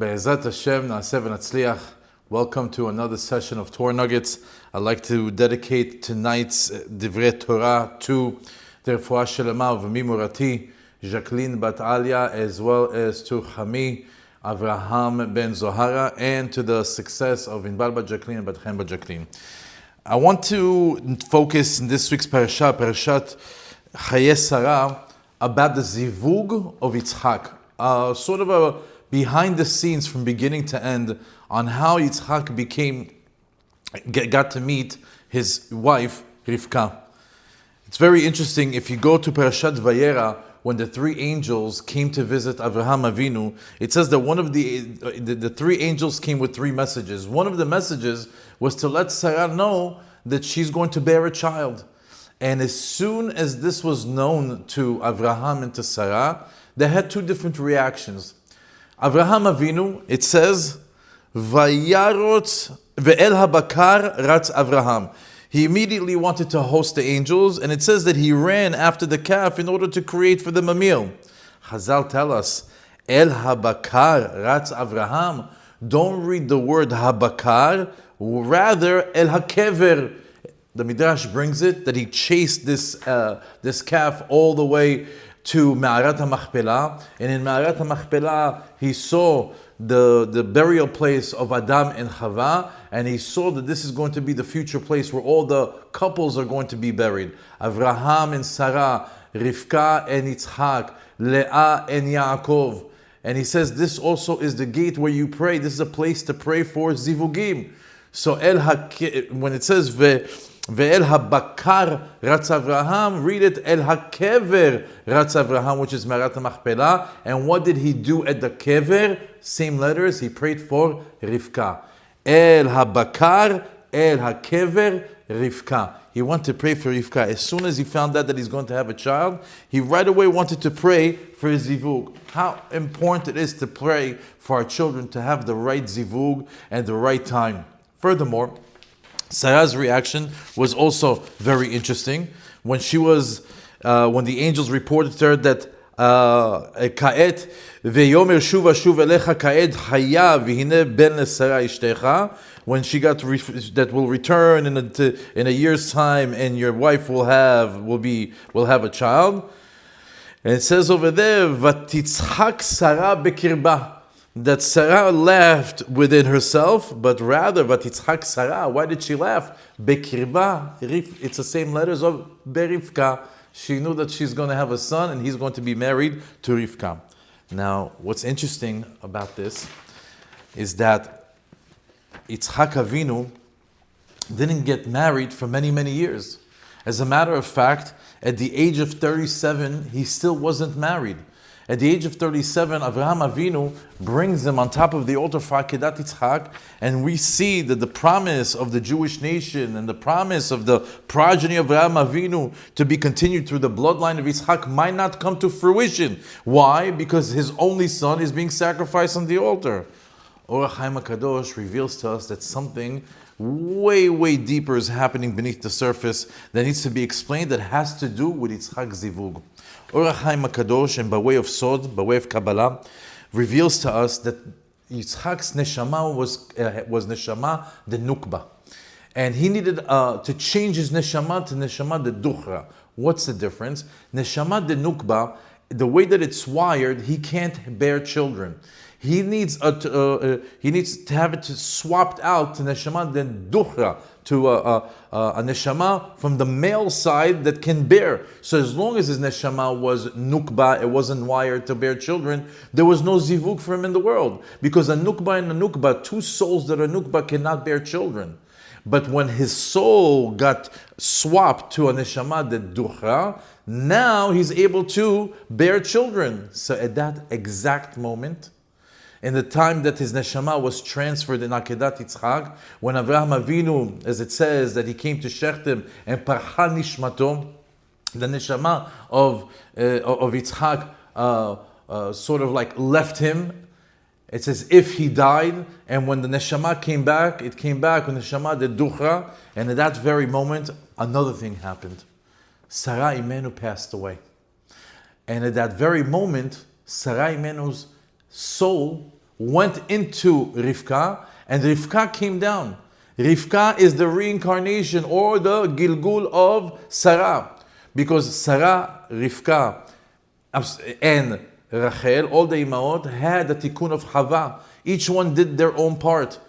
Be'ezrat Hashem, Na'aseh v'natzliach. Welcome to another session of Torah Nuggets. I'd like to dedicate tonight's Divrei Torah to the Refuah Shelema of Mimurati, Jacqueline Bat Alia, as well as to Chami, Avraham ben Zohara, and to the success of Inbal Bat Jacqueline and Bat Chaim Bat Jacqueline. I want to focus in this week's Parashat Chaye Sarah, about the Zivug of Yitzchak. Sort of a behind the scenes from beginning to end on how Yitzchak got to meet his wife, Rivka. It's very interesting. If you go to Parashat Vayera, when the three angels came to visit Avraham Avinu, it says that one of the three angels came with three messages. One of the messages was to let Sarah know that she's going to bear a child. And as soon as this was known to Avraham and to Sarah, they had two different reactions. Avraham Avinu, it says, Vayarot ve'el habakar ratz Avraham. He immediately wanted to host the angels, and it says that he ran after the calf in order to create for them a meal. Chazal tell us, El habakar ratz Avraham. Don't read the word habakar, rather El hakever. The Midrash brings it that he chased this calf all the way to Me'arat HaMachpela, and in Me'arat HaMachpela he saw the burial place of Adam and Chava, and he saw that this is going to be the future place where all the couples are going to be buried. Avraham and Sarah, Rivka and Yitzchak, Leah and Yaakov. And he says this also is the gate where you pray. This is a place to pray for Zivugim. So when it says Ve'el habakar ratz Avraham, read it El hakever ratz Avraham, which is Me'arat HaMachpela. And what did he do at the kever? Same letters. He prayed for Rivka. El habakar, El hakever, Rivka. He wanted to pray for Rivka. As soon as he found out that he's going to have a child, he right away wanted to pray for his zivug. How important it is to pray for our children to have the right zivug and the right time. Furthermore, Sarah's reaction was also very interesting. When the angels reported to her that Ka'et ve'yomer shuva elecha ka'ed chaya v'hine ben leSarah ishtecha, when she got that will return in a year's time, and your wife will have a child. And it says over there, vatitzchak Sarah bekirba, that Sarah laughed within herself, but rather, Vatitzchak Sarah, why did she laugh? Bekirba, it's the same letters of Berivka. She knew that she's going to have a son and he's going to be married to Rivka. Now, what's interesting about this is that Yitzchak Avinu didn't get married for many, many years. As a matter of fact, at the age of 37, he still wasn't married. At the age of 37, Avraham Avinu brings him on top of the altar for Akedat Yitzchak, and we see that the promise of the Jewish nation and the promise of the progeny of Avraham Avinu to be continued through the bloodline of Yitzchak might not come to fruition. Why? Because his only son is being sacrificed on the altar. Orach Chaim HaKadosh reveals to us that something way, way deeper is happening beneath the surface that needs to be explained, that has to do with Yitzchak Zivug. Orach Chaim HaKadosh, and by way of Sod, by way of Kabbalah, reveals to us that Yitzchak's neshama was neshama de nukba. And he needed to change his neshama to neshama de duchra. What's the difference? Neshama de nukba, the way that it's wired, he can't bear children. He needs to have it swapped out to neshama de duchra, to a neshama from the male side that can bear. So as long as his neshama was nukba, it wasn't wired to bear children, there was no zivug for him in the world. Because a nukba and a nukba, two souls that are nukba cannot bear children. But when his soul got swapped to a neshama de duchra, now he's able to bear children. So at that exact moment, in the time that his neshama was transferred in Akedat Yitzchak, when Avraham Avinu, as it says, that he came to Shechem and parcha nishmato, the neshama of Yitzchak sort of like left him. It's as if he died, and when the neshama came back, it came back with neshama de duchra, and at that very moment, another thing happened. Sarah Imenu passed away. And at that very moment, Sarah Imenu's soul went into Rivka, and Rivka came down. Rivka is the reincarnation or the Gilgul of Sarah. Because Sarah, Rivka, and Rachel, all the Imaot, had the tikkun of Chava. Each one did their own part.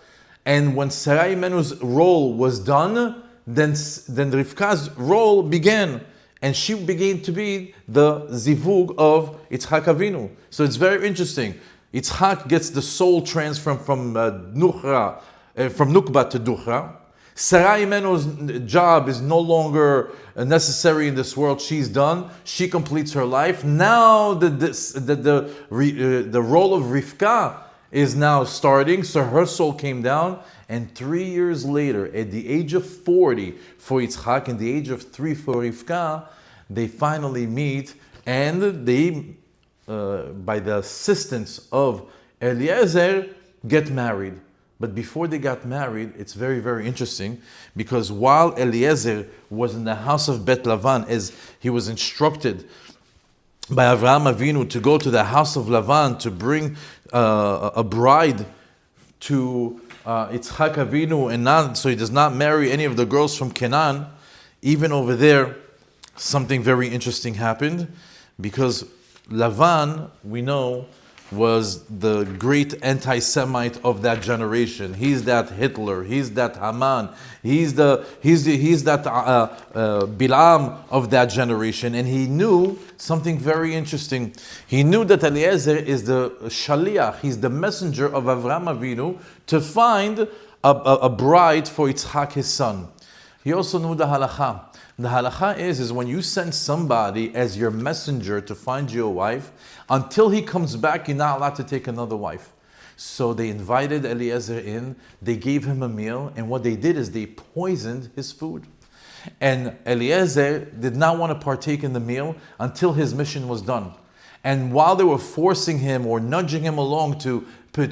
And when Sarah Imenu's role was done, then Rivka's role began. And she began to be the Zivug of Yitzchak Avinu. So it's very interesting. Yitzchak gets the soul transfer from Nukba to Duchra. Sarah Imenu's job is no longer necessary in this world. She's done. She completes her life. Now the role of Rivka is now starting. So her soul came down. And 3 years later, at the age of 40 for Yitzchak and the age of 3 for Rivka, they finally meet, and they, by the assistance of Eliezer, get married. But before they got married, it's very, very interesting, because while Eliezer was in the house of Bet Lavan, as he was instructed by Avraham Avinu to go to the house of Lavan to bring a bride to Yitzchak Avinu, and not so he does not marry any of the girls from Canaan. Even over there, something very interesting happened, because Lavan, we know, was the great anti-Semite of that generation. He's that Hitler. He's that Haman. He's that Bilam of that generation. And he knew something very interesting. He knew that Eliezer is the Shaliach. He's the messenger of Avraham Avinu to find a bride for Yitzchak, his son. He also knew the halacha. The halacha is when you send somebody as your messenger to find you a wife, until he comes back, you're not allowed to take another wife. So they invited Eliezer in, they gave him a meal, and what they did is they poisoned his food. And Eliezer did not want to partake in the meal until his mission was done. And while they were forcing him or nudging him along to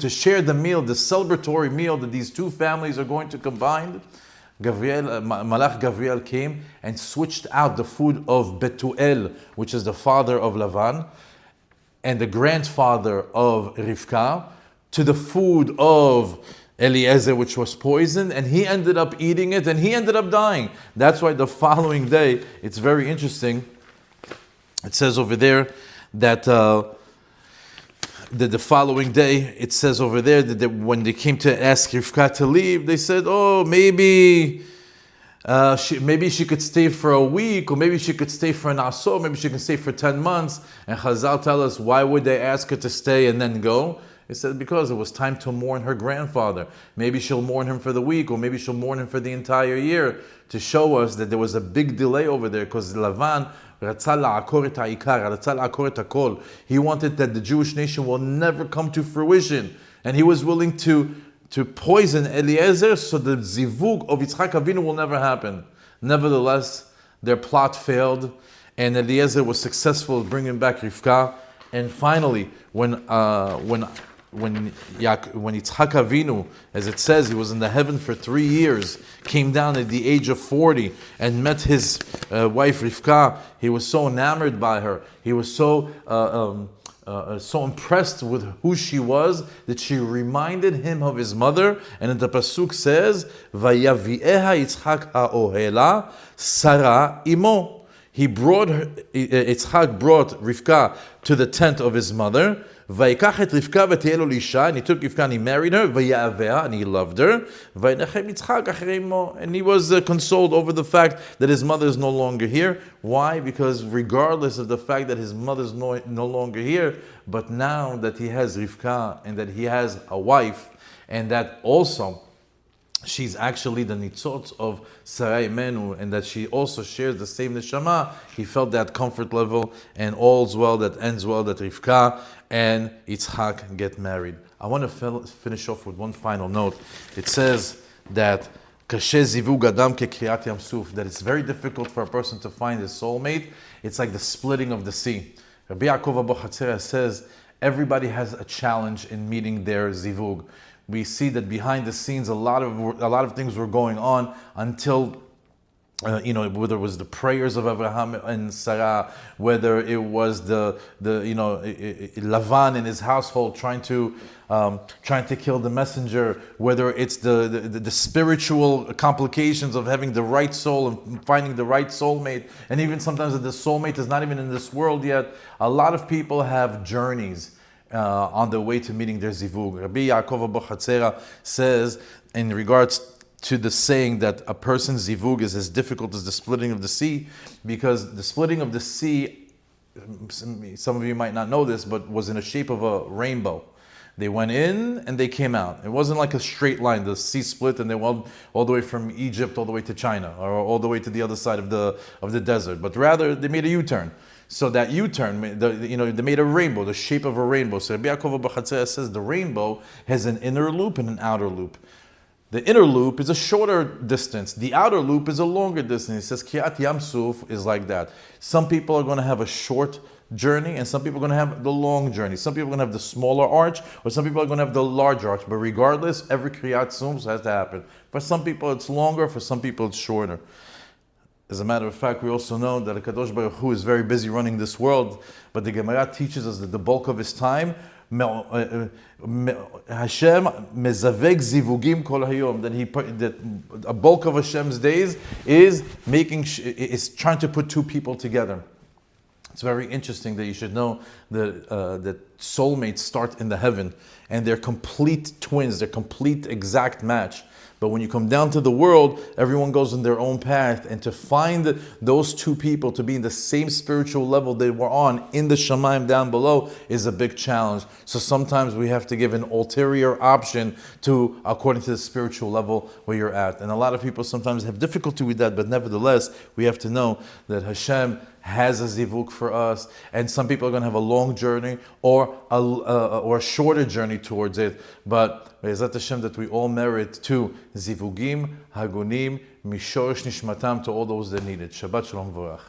share the meal, the celebratory meal that these two families are going to combine, Malach Gavriel came and switched out the food of Betuel, which is the father of Lavan, and the grandfather of Rivka, to the food of Eliezer, which was poisoned, and he ended up eating it, and he ended up dying. That's why the following day, it's very interesting, it says over there that the following day, it says over there that when they came to ask Rivka to leave, they said, oh, maybe she could stay for a week, or maybe she could stay for an asor, maybe she can stay for 10 months. And Chazal tell us, why would they ask her to stay and then go? He said, because it was time to mourn her grandfather. Maybe she'll mourn him for the week, or maybe she'll mourn him for the entire year, to show us that there was a big delay over there, because Lavan, he wanted that the Jewish nation will never come to fruition. And he was willing to poison Eliezer so the Zivug of Yitzchak Avinu will never happen. Nevertheless, their plot failed, and Eliezer was successful in bringing back Rivka. And finally, when Yitzchak Avinu, as it says, he was in the heaven for 3 years, came down at the age of 40 and met his wife Rivka, he was so enamored by her. He was so impressed with who she was that she reminded him of his mother. And the pasuk says, "Vayavi'eha Yitzchak ha'ohela Sarah imo." Yitzchak brought Rivka to the tent of his mother. Vayikach et Rivka v'tiheh lo lisha, and he took Rivka and he married her. Vaya'aveh, and he loved her. Vayinachem Yitzchak achrei imo, and he was consoled over the fact that his mother is no longer here. Why? Because regardless of the fact that his mother is no longer here, but now that he has Rivka and that he has a wife, and that also she's actually the nitzot of Sarah Imenu, and that she also shares the same neshama, he felt that comfort level, and all's well that ends well, that Rivka and Yitzchak get married. I want to finish off with one final note. It says that Kashe Zivug Adam kekriyat yam suf, that it's very difficult for a person to find his soulmate. It's like the splitting of the sea. Rabbi Yaakov Abu Hatzera says everybody has a challenge in meeting their Zivug. We see that behind the scenes a lot of things were going on until whether it was the prayers of Avraham and Sarah, whether it was the Lavan in his household trying to kill the messenger, whether it's the spiritual complications of having the right soul and finding the right soulmate, and even sometimes that the soulmate is not even in this world yet. A lot of people have journeys on their way to meeting their Zivug. Rabbi Yaakov Abuchatzera says in regards to the saying that a person's zivug is as difficult as the splitting of the sea, because the splitting of the sea, some of you might not know this, but was in the shape of a rainbow. They went in and they came out. It wasn't like a straight line. The sea split and they went all the way from Egypt all the way to China, or all the way to the other side of the desert. But rather, they made a U-turn. So that U-turn, they made a rainbow, the shape of a rainbow. So Rabbi Yaakov Abuchatzera says the rainbow has an inner loop and an outer loop. The inner loop is a shorter distance. The outer loop is a longer distance. He says Kiat Yam Suf is like that. Some people are going to have a short journey, and some people are going to have the long journey. Some people are going to have the smaller arch, or some people are going to have the larger arch. But regardless, every Kriyat Suf has to happen. For some people it's longer, for some people it's shorter. As a matter of fact, we also know that HaKadosh Baruch Hu is very busy running this world, but the Gemara teaches us that the bulk of his time, Hashem mezaveg zivugim kol hayom, that a bulk of Hashem's days is trying to put two people together. It's very interesting that you should know that soulmates start in the heaven, and they're complete twins, they're complete exact match. But when you come down to the world, everyone goes in their own path. And to find those two people to be in the same spiritual level they were on in the Shamayim down below is a big challenge. So sometimes we have to give an ulterior option according to the spiritual level where you're at. And a lot of people sometimes have difficulty with that, but nevertheless, we have to know that Hashem has a zivug for us, and some people are going to have a long journey or a shorter journey towards it. But Be'ezrat Hashem, that we all merit to zivugim, hagunim, mishorish nishmatam, to all those that need it. Shabbat shalom v'rach.